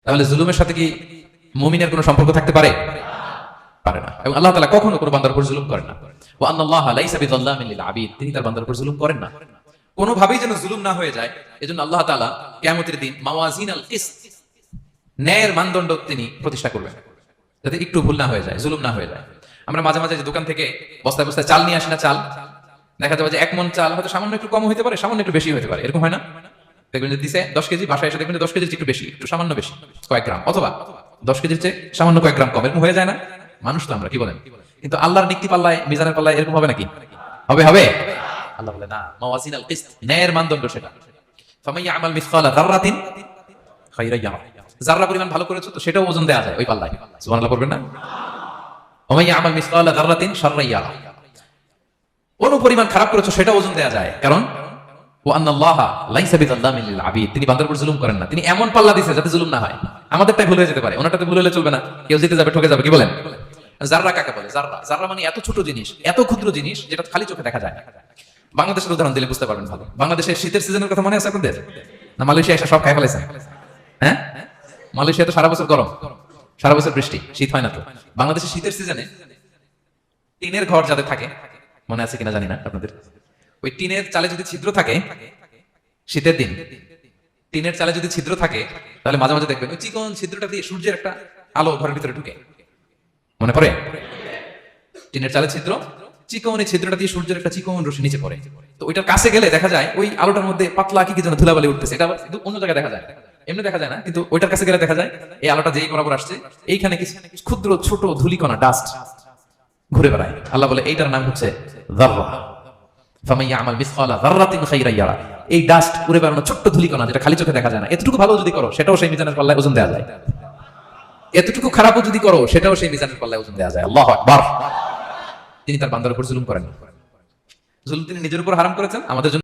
তাহলে জুলুমের সাথে কি মুমিনের কোনো সম্পর্ক থাকতে পারে? পারে না। এবং আল্লাহ তাআলা কখনো কোনো বান্দার উপর জুলুম করেন না। ওয়া আন্নাল্লাহা লাইসা বিযাল্লামিন লিল আবিদ, তিনি তার বান্দার উপর জুলুম করেন না। কোনোভাবেই যেন জুলুম না হয়ে যায়, এজন্য আল্লাহ তাআলা কিয়ামতের দিন মাওয়াজিনাল কিসত, ন্যায়ের মানদণ্ড তিনি প্রতিষ্ঠা করবেন, যাতে একটু ভুল না হয়ে যায়, জুলুম না হয়ে যায়। আমরা মাঝে মাঝে যে দোকান থেকে বস্তায় বস্তায় চাল নিয়ে আসি না, চাল দেখা যাবে যে 1 মণ চাল হয়তো সামান্য একটু কম হতে পারে, সামান্য একটু বেশি হতে পারে, এরকম হয় না? দেখবেন যে দিছে 10 কেজি, বাসায় এসে দেখবেন যে 10 কেজির একটু বেশি, একটু সামান্য বেশি কয়েক গ্রাম, অথবা 10 কেজির চেয়ে সামান্য কয়েক গ্রাম কম, এরকম হয়ে যায় না? মানুষ তো আমরা, কি বলেন? কিন্তু আল্লাহর নিক্তি পাল্লায়, মিজানের পাল্লায় এরকম হবে নাকি? হবে হবে? আল্লাহ বলে না, মাওয়াজিনাল কিসত, ন্যায়ের মানদণ্ড সেটা। ফামাইয়া আমাল মিসকালা যাররাতিন খায়রান ইয়ারা, যাররা পরিমাণ ভালো করেছো তো সেটাও ওজন দেয়া যায় ওই পাল্লায়। সুবহানাল্লাহ পড়বেন না? ওমাইয়া আমাল মিসকালা যাররাতিন শাররান ইয়ারা, কোন পরিমাণ খারাপ করেছো সেটা ওজন দেয়া যায়, কারণ ওয়া আন্নাল্লাহা লাইসা বিযাল্লামিন লিল আবিদ, তিনি বান্দার উপর জুলুম করেন না। তিনি এমন পাল্লা দিয়েছে যাতে জুলুম না হয়। আমাদেরটাই ভুল হয়ে যেতে পারে, ওনারটাতে ভুল হলে চলবে না, কেউ জিতে যাবে, ঠকে যাবে, কি বলেন? যাররা কাকে বলে? যাররা, যাররা মানে এত ছোট জিনিস, এত ক্ষুদ্র জিনিস যেটা খালি চোখে দেখা যায় না। বাংলাদেশের উদাহরণ দিলে বুঝতে পারবেন ভালো। বাংলাদেশের শীতের সিজনের কথা মনে আছে আপনাদের? না মালয়েশিয়া এসে সব খাই ফেলেছে? হ্যাঁ, মালয়েশিয়া তো সারা বছর গরম, সারা বছর বৃষ্টি, শীত হয় না তো। বাংলাদেশের শীতের সিজনে টিনের ঘর যাদের থাকে, মনে আছে কিনা জানি না আপনাদের, ওই টিনের চালে যদি ছিদ্র থাকে, শীতের দিন টিনের চালে যদি ছিদ্র থাকে, তাহলে মাঝে মাঝে দেখবেন ওই চিকন ছিদ্রটা দিয়ে সূর্যের একটা আলো ঘরের ভিতরে ঢুকে, মনে পড়ে? টিনের চালে ছিদ্র, চিকন এই ছিদ্রটা দিয়ে সূর্যের একটা চিকন রশ্মি নিচে পড়ে। তো ওইটার কাছে গেলে দেখা যায় ওই আলোটার মধ্যে পাতলা কি যেন ধুলাবালি উঠতেছে, এটা অন্য জায়গায় দেখা যায়, এমনি দেখা যায় না, কিন্তু ওইটার কাছে গেলে দেখা যায় এই আলোটা যেই বরাবর আসছে, এইখানে কিছু ক্ষুদ্র ছোট ধূলিকণা, ডাস্ট ঘুরে বেড়ায়। আল্লাহ বলে এইটার নাম হচ্ছে যাররা। ফামাইয়া আমাল মিসকালা যাররাতিন খায়রান ইয়ারা, এই ডাস্ট উড়ে বেড়ানো ছোট্ট ধূলিকণা যেটা খালি চোখে দেখা যায় না, এতটুকু ভালো যদি করো সেটাও সেই মিজানের পাল্লায় ওজন দেওয়া যায়। এতটুকু খারাপও যদি করো সেটাও সেই মিজানের পাল্লায় ওজন দেওয়া যায়। আল্লাহু আকবার। তিনি তার বান্দার উপর জুলুম করেন না। জুলুম তিনি নিজের উপর হারাম করেছেন, আমাদের জন্য